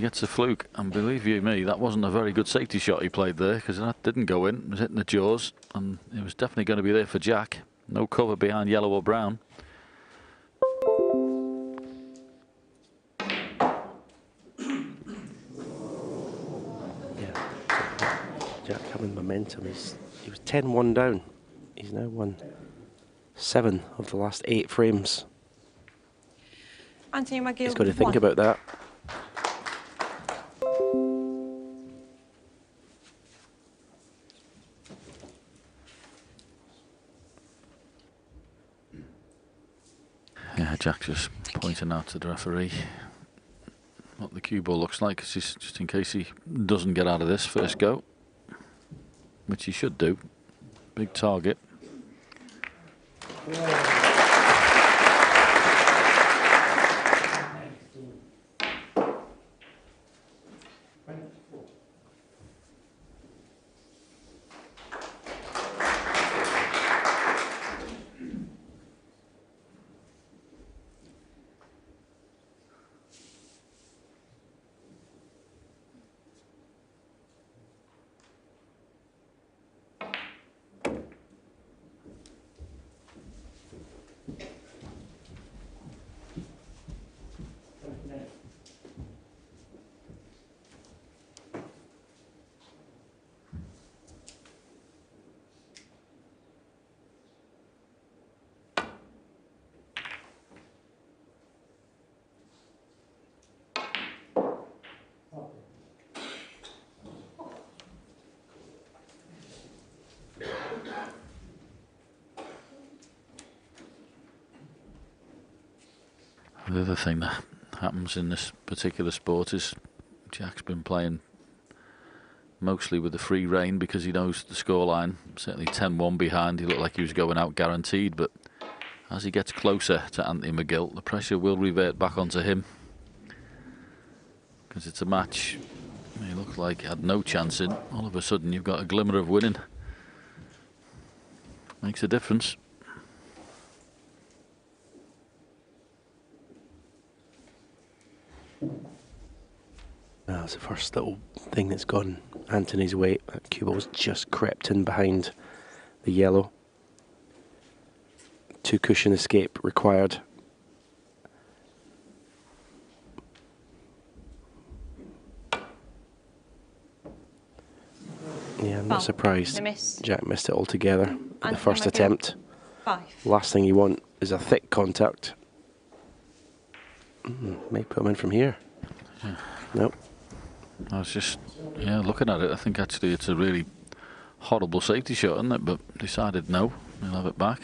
gets a fluke, and believe you me, that wasn't a very good safety shot he played there, because that didn't go in. It was hitting the jaws, and it was definitely going to be there for Jack. No cover behind yellow or brown. Yeah, Jack having momentum. He was 10-1 down. He's now won 7 of the last 8 frames. Anthony Mcgill. He's got to think about that. Yeah, Jack just pointing out to the referee what the cue ball looks like, just in case he doesn't get out of this first go, which he should do. Big target. The other thing that happens in this particular sport is Jack's been playing mostly with the free rein because he knows the scoreline. Certainly 10-1 behind, he looked like he was going out guaranteed, but as he gets closer to Anthony Mcgill, the pressure will revert back onto him, because it's a match he looked like he had no chance in. All of a sudden you've got a glimmer of winning. Makes a difference. That's the first little thing that's gone Anthony's way. That cue ball's just crept in behind the yellow. 2 cushion escape required. Yeah, I'm not surprised Jack missed it altogether at the first attempt. 5. Last thing you want is a thick contact. May put him in from here. Yeah. Nope. I was just, looking at it. I think actually it's a really horrible safety shot, isn't it? But decided no, he'll have it back.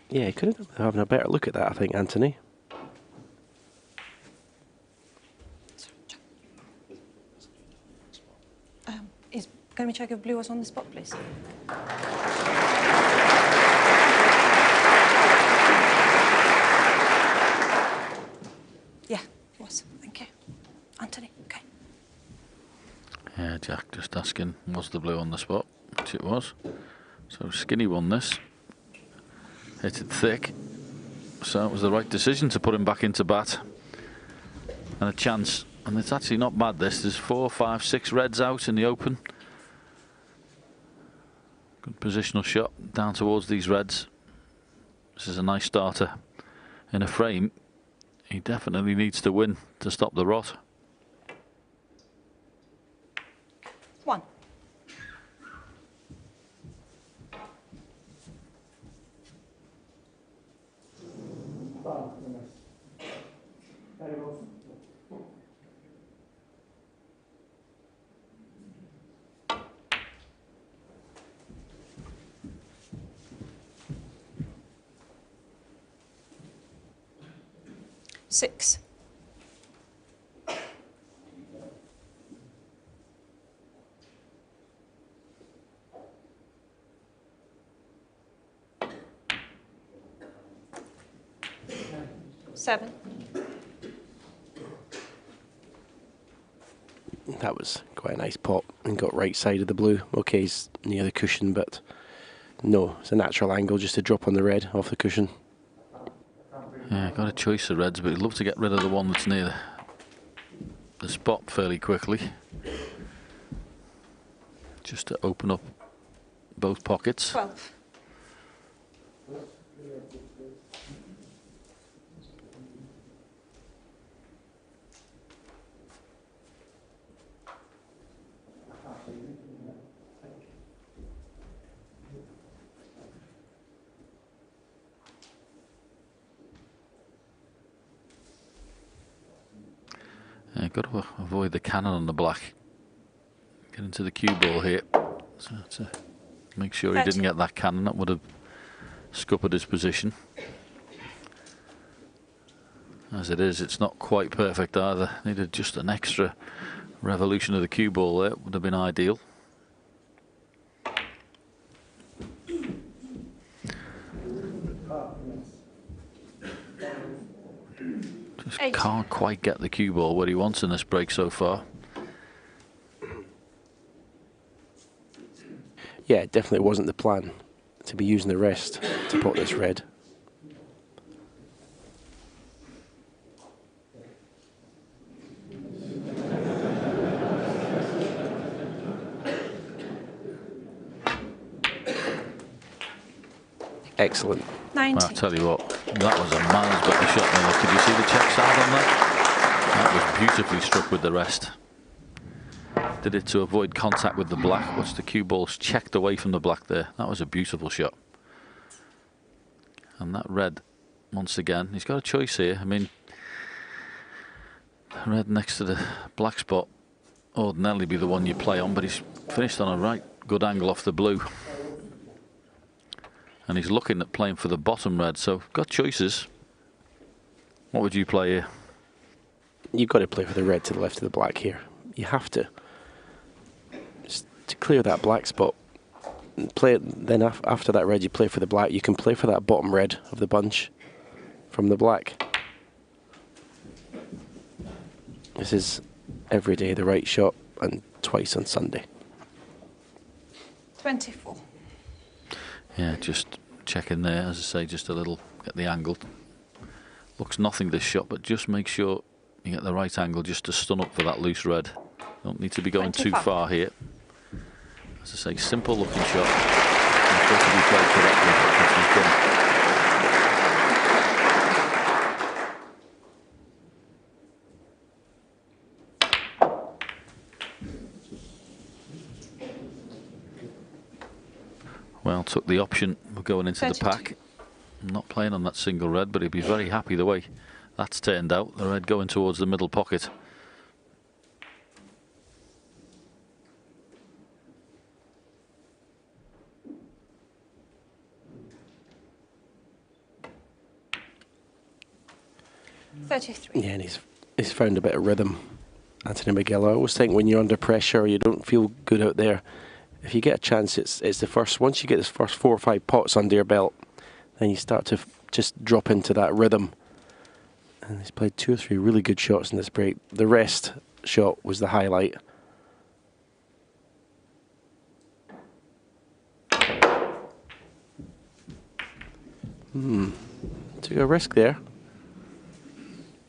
Yeah, he could have having a better look at that, I think, Anthony. Can we check if blue was on the spot, please? Yeah, it was. Thank you. Anthony, okay. Yeah, Jack just asking, was the blue on the spot? Which it was. So Skinny won this. Hit it thick. So it was the right decision to put him back into bat. And a chance. And it's actually not bad, this. There's 4, 5, 6 reds out in the open. Good positional shot down towards these reds. This is a nice starter in a frame. He definitely needs to win to stop the rot. 1. Six. Seven. That was quite a nice pop and got right side of the blue. Okay, he's near the cushion, but no, it's a natural angle just to drop on the red off the cushion. Yeah, got a choice of reds, but he'd love to get rid of the one that's near the spot fairly quickly. Just to open up both pockets. 12. Got to avoid the cannon on the black. Get into the cue ball here. So to make sure he didn't get that cannon, that would have scuppered his position. As it is, it's not quite perfect either. Needed just an extra revolution of the cue ball there, would have been ideal. Just can't quite get the cue ball where he wants in this break so far. Yeah, it definitely wasn't the plan to be using the rest to pot this red. Excellent. 90. Well, I'll tell you what, that was a miles better shot than that. Did you see the check side on that? That was beautifully struck with the rest. Did it to avoid contact with the black. Watch the cue balls checked away from the black there. That was a beautiful shot. And that red, once again, he's got a choice here. I mean, red next to the black spot ordinarily be the one you play on, but he's finished on a right good angle off the blue. And he's looking at playing for the bottom red, so got choices. What would you play here? You've got to play for the red to the left of the black here. You have to. Just to clear that black spot. Play it, then after that red you play for the black. You can play for that bottom red of the bunch from the black. This is every day the right shot and twice on Sunday. 24. Yeah, just checking there, as I say, just a little, get the angle. Looks nothing this shot, but just make sure you get the right angle just to stun up for that loose red. Don't need to be going 25. too far here. As I say, simple looking shot. And got to be played correctly, which he's done. Well, took the option of going into 32. the pack. Not playing on that single red, but he'd be very happy the way that's turned out. The red going towards the middle pocket. $33. Yeah, and he's found a bit of rhythm, Anthony Mcgill. I always think when you're under pressure, you don't feel good out there. If you get a chance, it's the first. Once you get this first 4 or 5 pots under your belt, then you start to just drop into that rhythm. And he's played 2 or 3 really good shots in this break. The rest shot was the highlight. Took a risk there.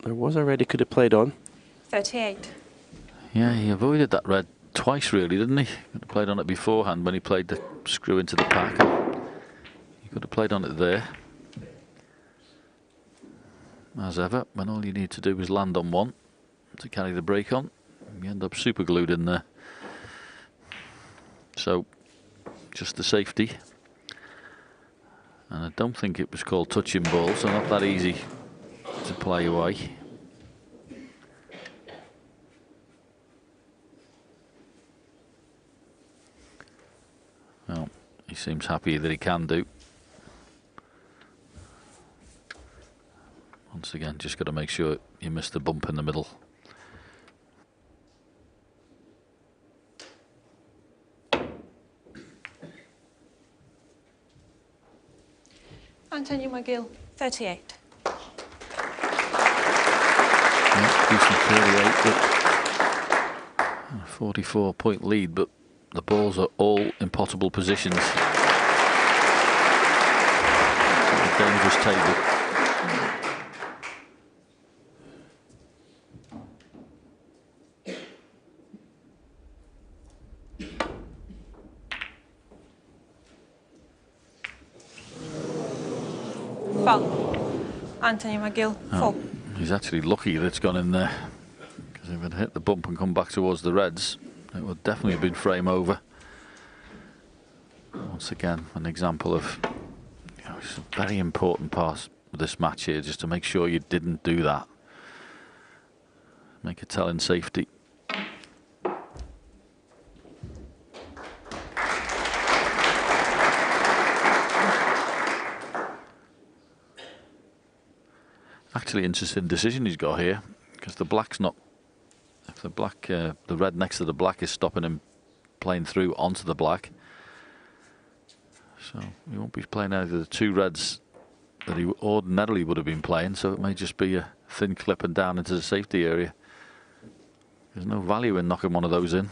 There was a red he could have played on. 38. Yeah, he avoided that red twice really, didn't he? Could have played on it beforehand when he played the screw into the pack. He could have played on it there. As ever, when all you need to do is land on one to carry the break on, you end up super glued in there. So, just the safety. And I don't think it was called touching ball, so not that easy to play away. Well, he seems happy that he can do. Once again, just got to make sure you miss the bump in the middle. Anthony Mcgill, 38. Decent 38, but a 44-point lead, but the balls are all in potable positions. A dangerous table. Foul. Anthony Mcgill, 4. He's actually lucky that it's gone in there, because if it hit the bump and come back towards the reds, it would definitely have been frame over. Once again, an example of, it's a very important part of this match here, just to make sure you didn't do that. Make a telling safety. Actually, interesting decision he's got here, because the black's not. If the red next to the black is stopping him playing through onto the black, so he won't be playing either of the two reds that he ordinarily would have been playing. So it may just be a thin clip and down into the safety area. There's no value in knocking one of those in.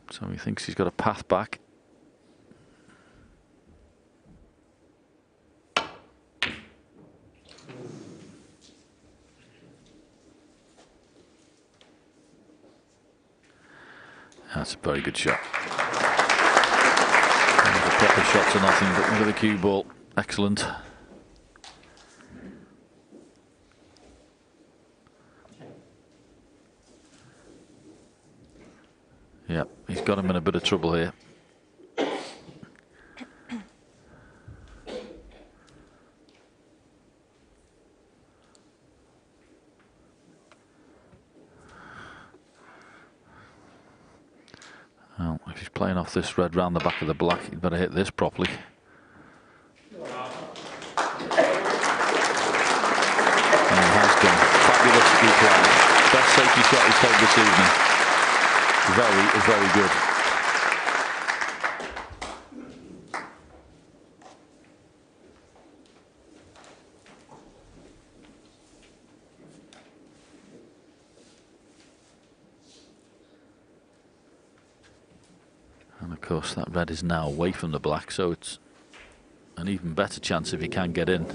So he thinks he's got a path back. That's a very good shot. The proper shots are nothing, but look at the cue ball. Excellent. Yep, he's got him in a bit of trouble here. Well, if he's playing off this red round the back of the black, he'd better hit this properly. And he has done. Fabulously played. Best safety shot he's played this evening. Very, very good. And of course that red is now away from the black, so it's an even better chance if he can get in.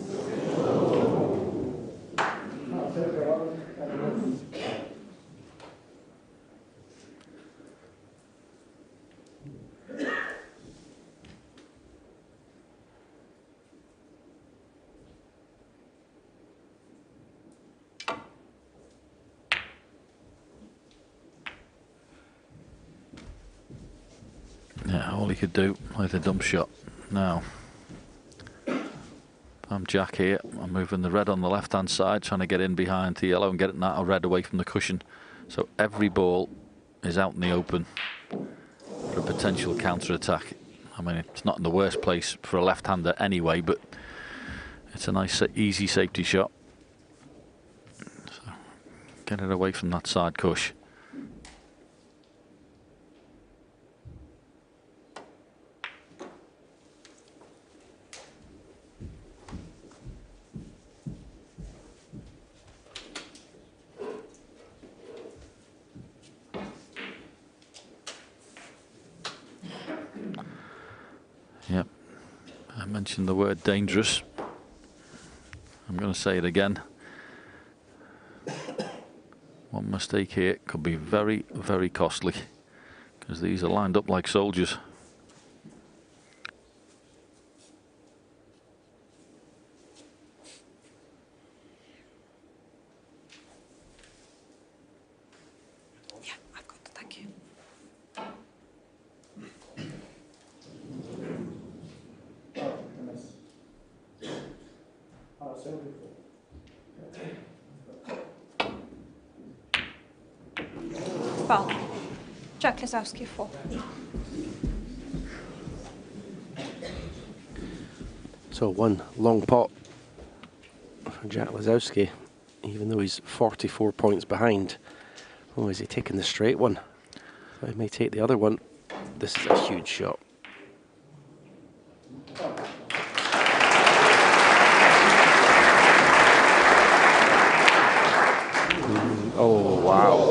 Yeah, all he could do with a dump shot. Now, I'm Jack here. I'm moving the red on the left-hand side, trying to get in behind the yellow and getting that red away from the cushion. So every ball is out in the open for a potential counter-attack. I mean, it's not in the worst place for a left-hander anyway, but it's a nice, easy safety shot. So get it away from that side cush. Yep, I mentioned the word dangerous. I'm going to say it again. One mistake here could be very, very costly, because these are lined up like soldiers. Yeah, I've got it, thank you. Foul. Jack Lisowski, 4. So one long pot for Jack Lisowski, even though he's 44 points behind. Oh, is he taking the straight one? He may take the other one. This is a huge shot. Oh, wow.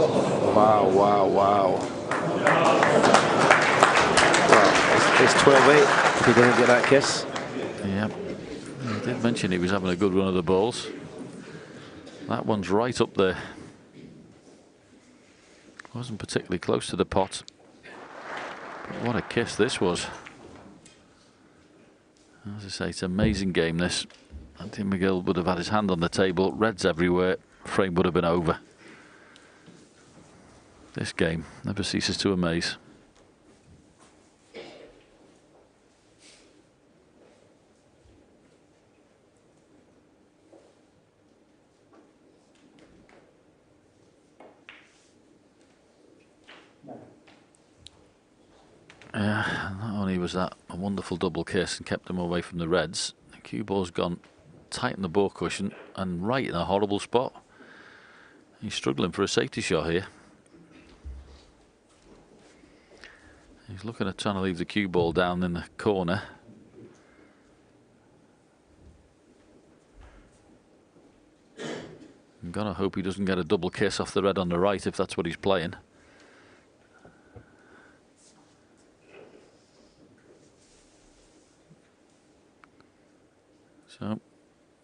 Wow, wow, wow. Well, it's 12-8 if he doesn't get that kiss. Yep. He did mention he was having a good run of the balls. That one's right up there. Wasn't particularly close to the pot. But what a kiss this was. As I say, it's an amazing game, this. Anthony Mcgill would have had his hand on the table, reds everywhere, frame would have been over. This game never ceases to amaze. Yeah, not only was that a wonderful double kiss and kept him away from the reds, the cue ball's gone tight in the ball cushion and right in a horrible spot. He's struggling for a safety shot here. He's looking at trying to leave the cue ball down in the corner. I'm gonna hope he doesn't get a double kiss off the red on the right if that's what he's playing. So,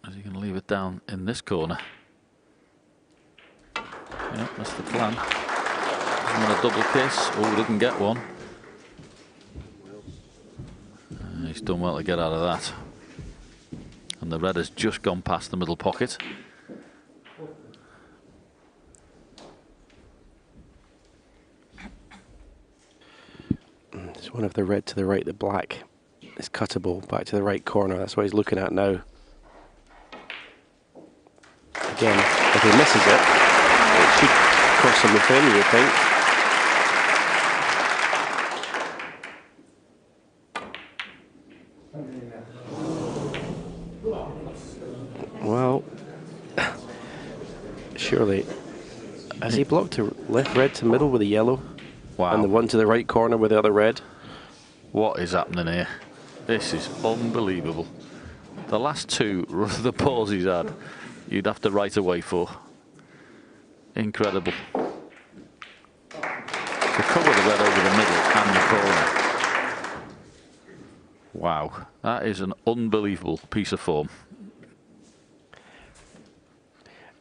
is he going to leave it down in this corner? Yeah, that's the plan. Doesn't want a double kiss. Oh, didn't get one. He's done well to get out of that. And the red has just gone past the middle pocket. There's one of the red to the right, the black. It's cuttable back to the right corner. That's what he's looking at now. Again, if he misses it, it should cost him the frame, you would think. Well, surely. Has he blocked to left red to middle with the yellow? Wow. And the one to the right corner with the other red? What is happening here? This is unbelievable. The last two, the balls he's had, you'd have to write away for. Incredible. To cover the red over the middle and the corner. Wow, that is an unbelievable piece of form.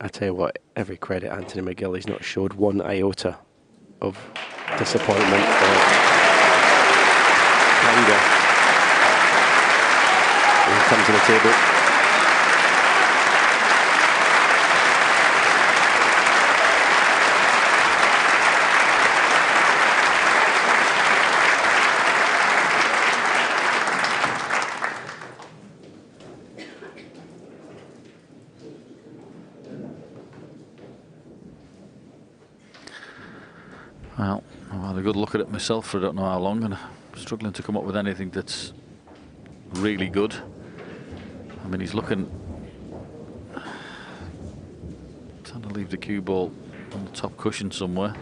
I tell you what, every credit Anthony Mcgill, he's not showed one iota of disappointment or anger. He comes to the table. Well, I've had a good look at it myself for I don't know how long, and I'm struggling to come up with anything that's really good. I mean, he's looking, trying to leave the cue ball on the top cushion somewhere.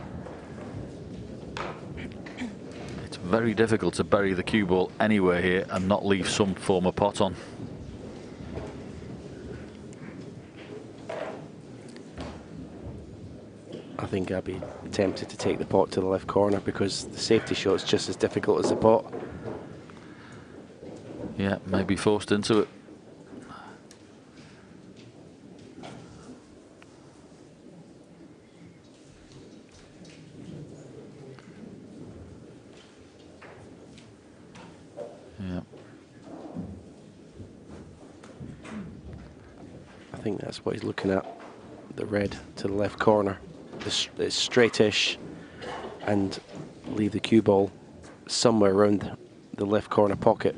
It's very difficult to bury the cue ball anywhere here and not leave some form of pot on. I think I'd be tempted to take the pot to the left corner because the safety shot's just as difficult as the pot. Yeah, maybe forced into it. Yeah. I think that's what he's looking at. The red to the left corner. It's straightish and leave the cue ball somewhere around the left corner pocket.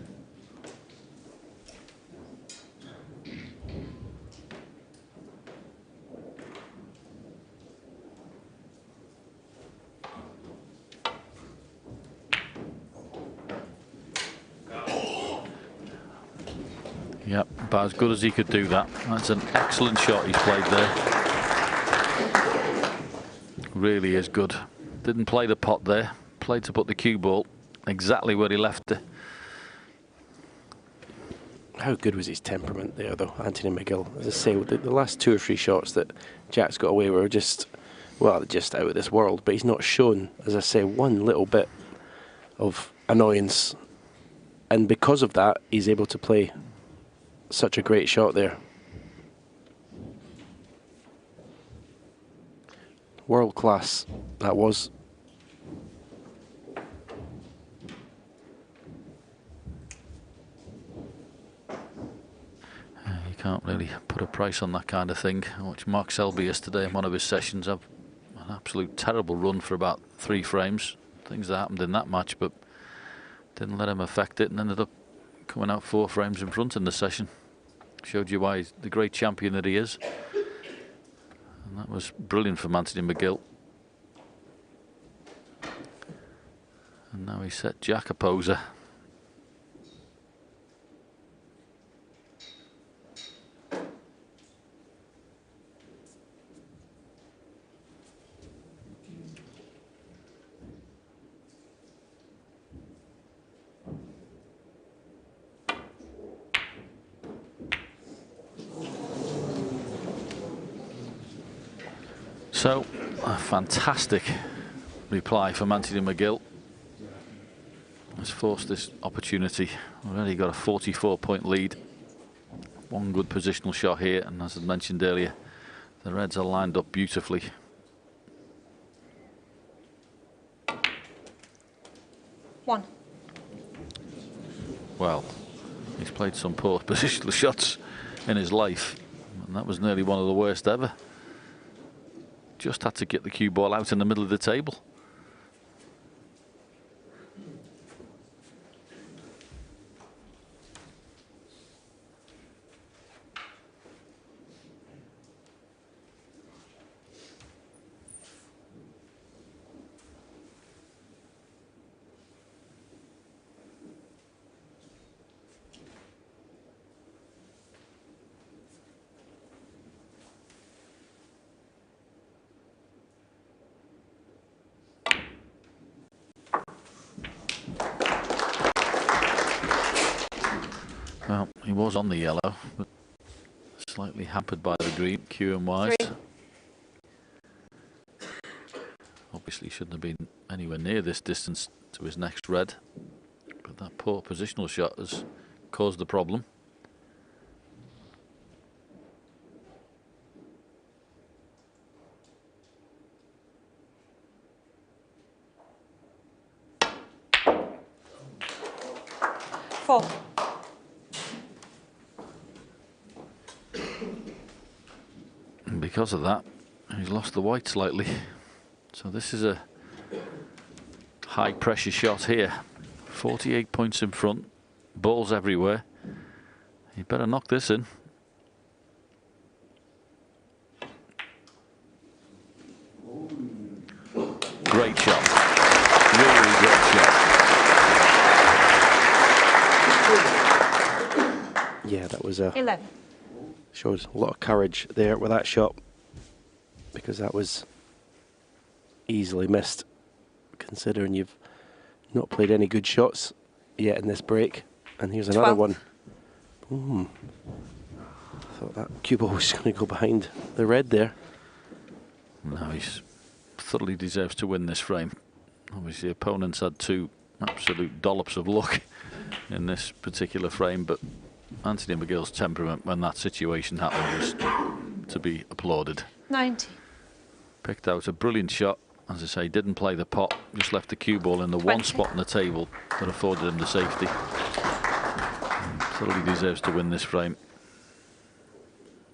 Yep, about as good as he could do that. That's an excellent shot he's played there. Really is good. Didn't play the pot there. Played to put the cue ball exactly where he left it. How good was his temperament there, though, Anthony Mcgill? As I say, the last 2 or 3 shots that Jack's got away were just, well, just out of this world. But he's not shown, as I say, one little bit of annoyance. And because of that, he's able to play such a great shot there. World class, that was. can't really put a price on that kind of thing. I watched Mark Selby yesterday in one of his sessions have an absolute terrible run for about 3 frames. Things that happened in that match, but didn't let him affect it, and ended up coming out 4 frames in front in the session. Showed you why he's the great champion that he is. And that was brilliant from Anthony Mcgill. And now he set Jack a poser. So, a fantastic reply from Anthony Mcgill. Has forced this opportunity. Already got a 44-point lead. One good positional shot here, and as I mentioned earlier, the Reds are lined up beautifully. One. Well, he's played some poor positional shots in his life, and that was nearly one of the worst ever. Just had to get the cue ball out in the middle of the table. Well, he was on the yellow, but slightly hampered by the green, cue and wise. 3. Obviously shouldn't have been anywhere near this distance to his next red, but that poor positional shot has caused the problem. Four. And because of that, he's lost the white slightly. So this is a high pressure shot here. 48 points in front, balls everywhere. He better knock this in. Great shot. Really great shot. Yeah, that was a 11. showed a lot of courage there with that shot, because that was easily missed, considering you've not played any good shots yet in this break. And here's another 12. one. I thought that cue ball was going to go behind the red there. No, he thoroughly deserves to win this frame. Obviously, opponents had 2 absolute dollops of luck in this particular frame, but Anthony Mcgill's temperament when that situation happened was to be applauded. 90. Picked out a brilliant shot. As I say, didn't play the pot, just left the cue ball in the 20. one spot on the table that afforded him the safety. Thoroughly deserves to win this frame.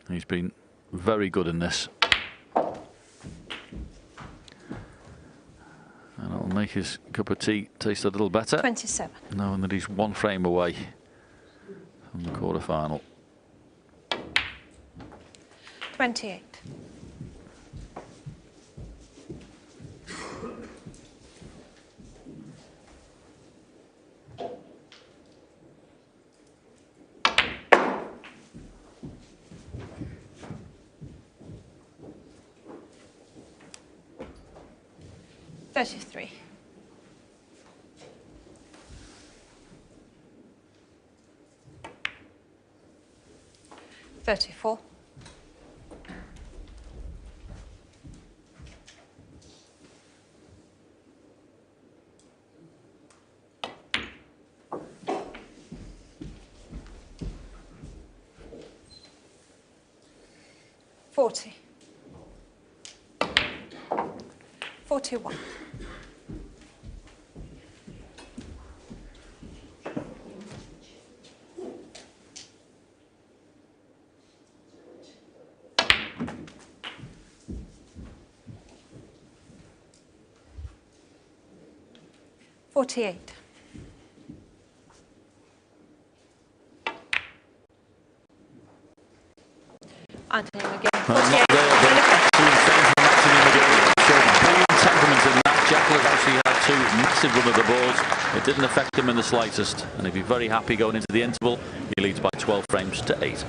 He's been very good in this. And it'll make his cup of tea taste a little better, 27. knowing that he's 1 frame away from the quarter-final. 28. $33. 34. 40. 41. 48. Anthony McGill. Well, not there, but too insane from Anthony McGill. Showed brilliant temperament in that. Jekyll has actually had 2 massive run of the balls. It didn't affect him in the slightest, and he'd be very happy going into the interval. He leads by 12 frames to 8.